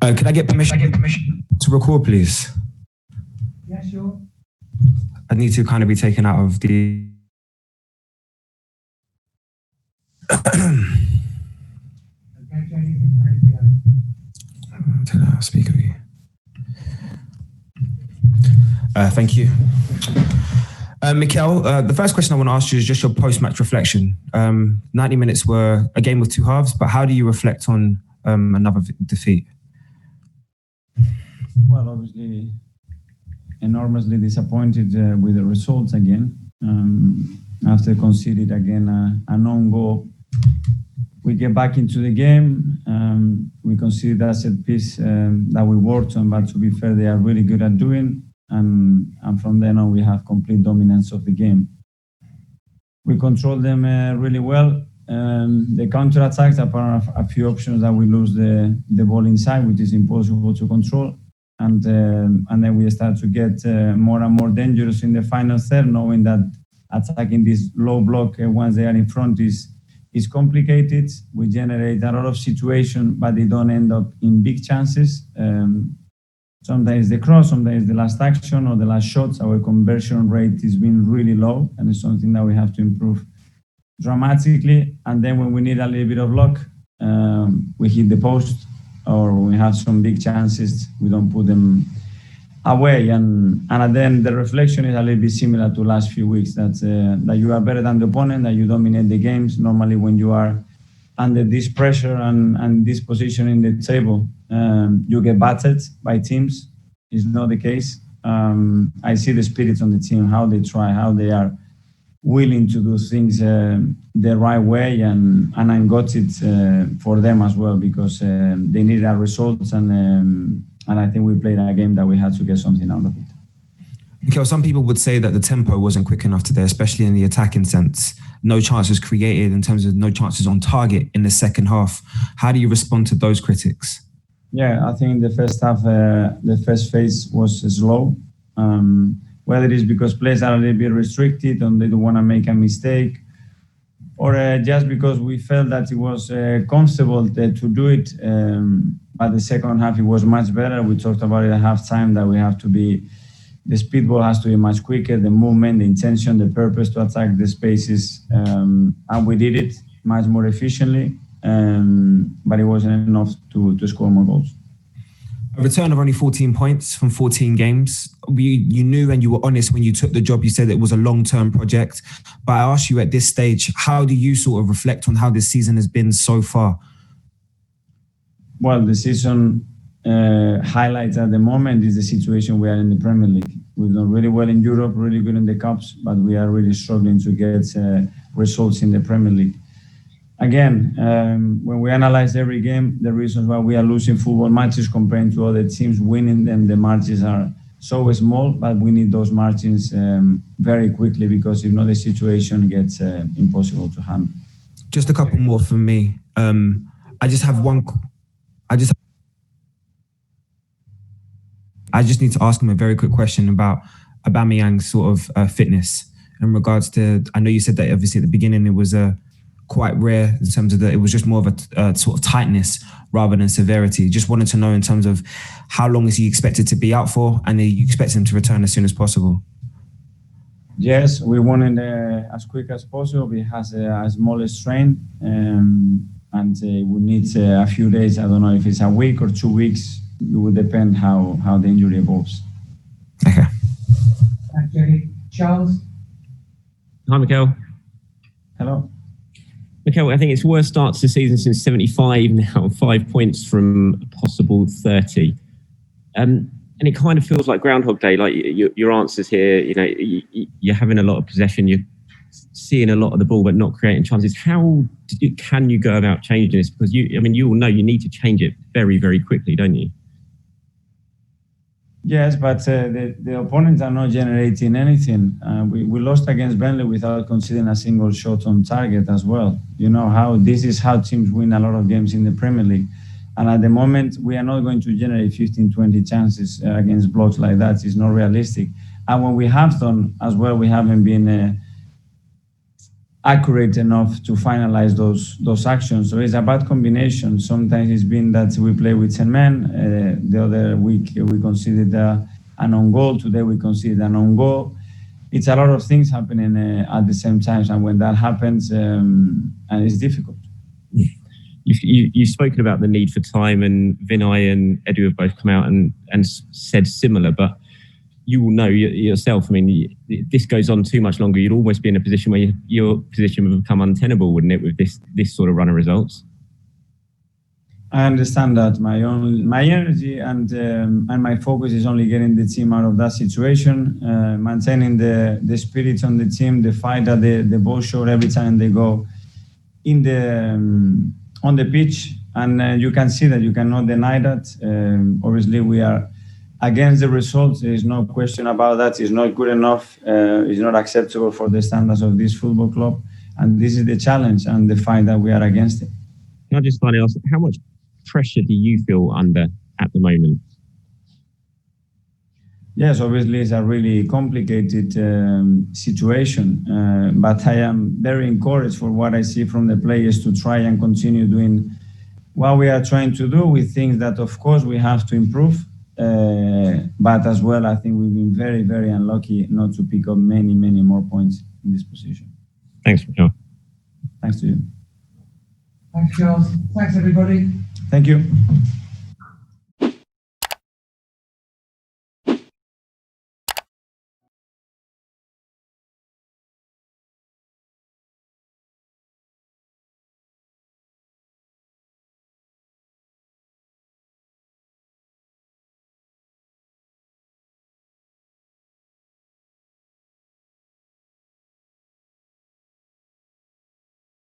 Could I get permission to record, please? Yeah, sure. I need to kind of be taken out of the... Speak of you. Thank you. Mikel, the first question I want to ask you is just your post-match reflection. 90 minutes were a game with two halves, but how do you reflect on another defeat? Well, obviously, enormously disappointed with the results again. After conceded again an own goal, we get back into the game. We conceded that set piece that we worked on, but to be fair, they are really good at doing. And from then on, we have complete dominance of the game. We control them really well. The counter-attacks, apart from a few options that we lose the ball inside, which is impossible to control. And then we start to get more and more dangerous in the final third, knowing that attacking this low block once they are in front is complicated. We generate a lot of situations, but they don't end up in big chances. Sometimes the cross, sometimes the last action or the last shots. Our conversion rate has been really low, and it's something that we have to improve dramatically. And then when we need a little bit of luck, we hit the post, or we have some big chances, we don't put them away. And then the reflection is a little bit similar to last few weeks, that you are better than the opponent, that you dominate the games. Normally when you are under this pressure and this position in the table, you get battered by teams. It's not the case. I see the spirits on the team, how they try, how they are willing to do things the right way, and I got it for them as well, because they needed our results, and I think we played a game that we had to get something out of it. Mikel, some people would say that the tempo wasn't quick enough today, especially in the attacking sense. No chances created in terms of no chances on target in the second half. How do you respond to those critics? Yeah, I think the first half, the first phase was slow. Whether it is because players are a little bit restricted and they don't want to make a mistake, or just because we felt that it was comfortable to do it. But the second half, it was much better. We talked about it at halftime, that we have to be, the speed ball has to be much quicker, the movement, the intention, the purpose to attack the spaces. And we did it much more efficiently, but it wasn't enough to score more goals. A return of only 14 points from 14 games. You knew and you were honest when you took the job. You said it was a long-term project. But I ask you at this stage, how do you sort of reflect on how this season has been so far? Well, the season highlights at the moment is the situation we are in the Premier League. We've done really well in Europe, really good in the Cups, but we are really struggling to get results in the Premier League. Again, when we analyze every game, the reasons why we are losing football matches compared to other teams winning them, the margins are so small, but we need those margins very quickly, because if not, the situation gets impossible to handle. Just a couple more from me. I just need to ask him a very quick question about Aubameyang's sort of fitness in regards to, I know you said that obviously at the beginning it was quite rare in terms of that it was just more of a sort of tightness rather than severity. Just wanted to know in terms of how long is he expected to be out for, and you expect him to return as soon as possible? Yes, we want it as quick as possible. He has a small strain, and we need a few days. I don't know if it's a week or 2 weeks. It will depend how the injury evolves. Okay. Thanks, Jerry. Charles? Hi, Mikel. Hello. Mikel, I think it's worst start to the season since 75 now, 5 points from a possible 30. And it kind of feels like Groundhog Day, like your answers here, you're having a lot of possession, you're seeing a lot of the ball but not creating chances. How can you go about changing this? Because you all know you need to change it very, very quickly, don't you? Yes, but the opponents are not generating anything. We lost against Burnley without conceding a single shot on target as well. You know how this is how teams win a lot of games in the Premier League. And at the moment, we are not going to generate 15, 20 chances against blocks like that. It's not realistic. And when we have done as well, we haven't been accurate enough to finalize those actions. So it's a bad combination. Sometimes it's been that we play with 10 men. The other week we considered an own goal. Today we considered an own goal. It's a lot of things happening at the same time, and when that happens, and it's difficult. You've spoken about the need for time, and Vinay and Edu have both come out and said similar, but you will know yourself, I mean, this goes on too much longer, you'd almost be in a position where your position would become untenable, wouldn't it, with this sort of run of results? I understand that. My energy and my focus is only getting the team out of that situation, maintaining the spirit on the team, the fight that the boys show every time they go in on the pitch, and you can see that, you cannot deny that. Obviously, we are against the results. There is no question about that. It's not good enough. It's not acceptable for the standards of this football club, and this is the challenge and the fight that we are against it. Can I just finally ask, how much pressure do you feel under at the moment? Yes, obviously it's a really complicated situation, but I am very encouraged for what I see from the players to try and continue doing what we are trying to do with things that, of course, we have to improve. But as well, I think we've been very, very unlucky not to pick up many, many more points in this position. Thanks, Mikel. Thanks to you. Thanks, Charles. Thanks, everybody. Thank you.